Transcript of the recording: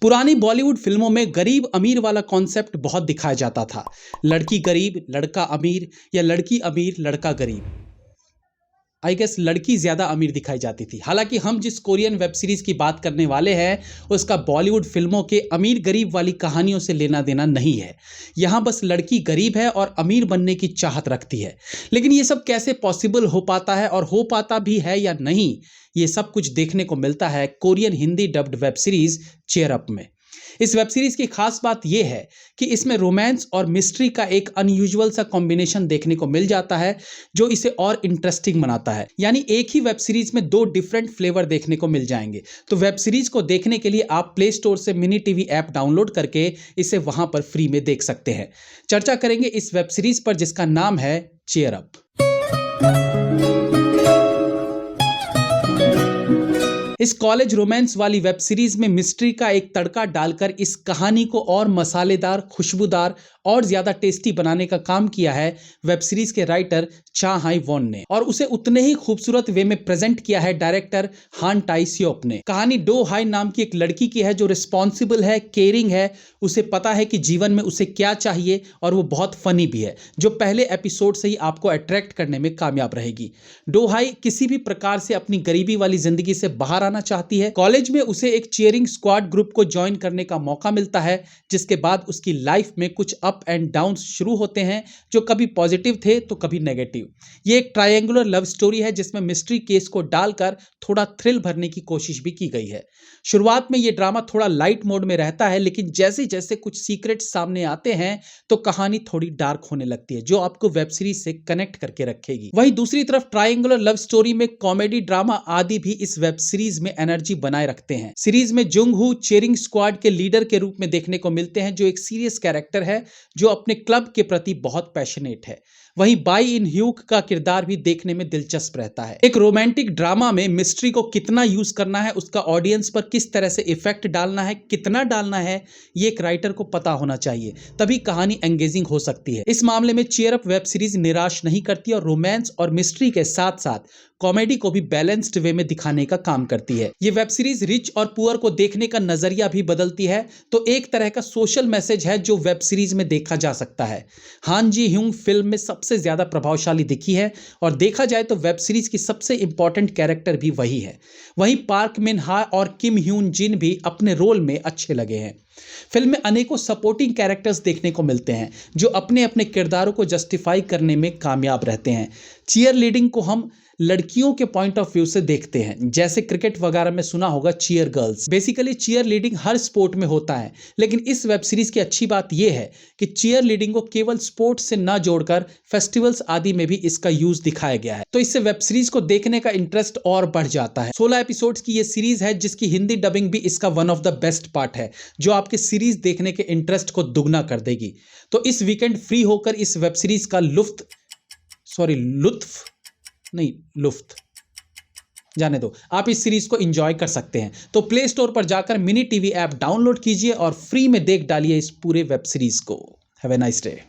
पुरानी बॉलीवुड फिल्मों में गरीब अमीर वाला कॉन्सेप्ट बहुत दिखाया जाता था। लड़की गरीब लड़का अमीर या लड़की अमीर लड़का गरीब। आई गेस लड़की ज़्यादा अमीर दिखाई जाती थी। हालांकि हम जिस कोरियन वेब सीरीज़ की बात करने वाले हैं उसका बॉलीवुड फिल्मों के अमीर गरीब वाली कहानियों से लेना देना नहीं है। यहाँ बस लड़की गरीब है और अमीर बनने की चाहत रखती है। लेकिन ये सब कैसे पॉसिबल हो पाता है और हो पाता भी है या नहीं, ये सब कुछ देखने को मिलता है Korean Hindi dubbed web series cheer up में। इस वेब सीरीज की खास बात यह है कि इसमें रोमांस और मिस्ट्री का एक अनयूजुअल सा कॉम्बिनेशन देखने को मिल जाता है जो इसे और इंटरेस्टिंग बनाता है। यानी एक ही वेब सीरीज में दो डिफरेंट फ्लेवर देखने को मिल जाएंगे। तो वेब सीरीज को देखने के लिए आप प्ले स्टोर से मिनी टीवी ऐप डाउनलोड करके इसे वहां पर फ्री में देख सकते हैं। चर्चा करेंगे इस वेब सीरीज पर जिसका नाम है चीयर अप। इस कॉलेज रोमांस वाली वेब सीरीज में मिस्ट्री का एक तड़का डालकर इस कहानी को और मसालेदार, खुशबूदार और ज्यादा टेस्टी बनाने का काम किया है वेब सीरीज के राइटर चा हाई वॉन ने, और उसे उतने ही खूबसूरत वे में प्रेजेंट किया है डायरेक्टर हान टाई सियोप ने। कहानी डो हाई नाम की एक लड़की की है जो रिस्पॉन्सिबल है, केयरिंग है, उसे पता है कि जीवन में उसे क्या चाहिए और वो बहुत फनी भी है, जो पहले एपिसोड से ही आपको अट्रैक्ट करने में कामयाब रहेगी। डो हाई किसी भी प्रकार से अपनी गरीबी वाली जिंदगी से बाहर आना चाहती है। कॉलेज में उसे एक चीयरिंग स्क्वाड ग्रुप को ज्वाइन करने का मौका मिलता है, जिसके बाद उसकी लाइफ में कुछ अप एंड डाउन शुरू होते हैं जो कभी पॉजिटिव थे तो कभी नेगेटिव। ये एक ट्रायंगुलर लव स्टोरी है जिसमें मिस्ट्री केस को डालकर थोड़ा थ्रिल भरने की कोशिश भी की गई है। शुरुआत में ये ड्रामा थोड़ा लाइट मोड में रहता है, लेकिन जैसे जैसे कुछ सीक्रेट सामने आते हैं तो कहानी थोड़ी डार्क होने लगती है, जो आपको वेब सीरीज से कनेक्ट करके रखेगी। वहीं दूसरी तरफ ट्रायंगुलर लव स्टोरी में कॉमेडी, ड्रामा आदि भी इस वेब सीरीज में एनर्जी बनाए रखते हैं। सीरीज में जुंग हू चीयरिंग स्क्वाड के लीडर के रूप में देखने को मिलते हैं, जो एक सीरियस कैरेक्टर है जो अपने क्लब के प्रति बहुत पैशनेट है। वहीं बाई इन ह्यूक का किरदार भी देखने में दिलचस्प रहता है। एक रोमांटिक ड्रामा में मिस्ट्री को कितना यूज करना है, उसका ऑडियंस पर किस तरह से इफेक्ट डालना है, कितना डालना है, ये एक राइटर को पता होना चाहिए, तभी कहानी एंगेजिंग हो सकती है। इस मामले में चीयर अप वेब सीरीज निराश नहीं करती और रोमांस और मिस्ट्री के साथ साथ कॉमेडी को भी बैलेंस्ड वे में दिखाने का काम करती है। ये वेब सीरीज रिच और पुअर को देखने का नजरिया भी बदलती है, तो एक तरह का सोशल मैसेज है जो वेब सीरीज में देखा जा सकता है। हान जी ह्यूंग फिल्म में सबसे ज्यादा प्रभावशाली दिखी है और देखा जाए तो वेब सीरीज की सबसे इंपॉर्टेंट कैरेक्टर भी वही है। वहीं पार्क मिन हा और किम ह्यून जिन भी अपने रोल में अच्छे लगे हैं। फिल्म में अनेकों सपोर्टिंग कैरेक्टर्स देखने को मिलते हैं जो अपने अपने किरदारों को जस्टिफाई करने में कामयाब रहते हैं। चीयर लीडिंग को हम लड़कियों के पॉइंट ऑफ व्यू से देखते हैं, जैसे क्रिकेट वगैरह में सुना होगा cheer girls. Basically cheerleading हर स्पोर्ट में होता है, लेकिन इस वेब सीरीज की अच्छी बात यह है कि चीयर लीडिंग को केवल स्पोर्ट्स से ना जोड़कर फेस्टिवल्स आदि में भी इसका यूज दिखाया गया है, तो इससे वेब सीरीज को देखने का इंटरेस्ट और बढ़ जाता है। 16 एपिसोड्स की यह सीरीज है जिसकी हिंदी डबिंग भी इसका one of the best part है, जो आपके सीरीज देखने के इंटरेस्ट को दुगना कर देगी। तो इस वीकेंड फ्री होकर इस वेब सीरीज का लुफ्त जाने दो, आप इस सीरीज को एंजॉय कर सकते हैं। तो प्ले स्टोर पर जाकर मिनी टीवी ऐप डाउनलोड कीजिए और फ्री में देख डालिए इस पूरे वेब सीरीज को। Have a nice day.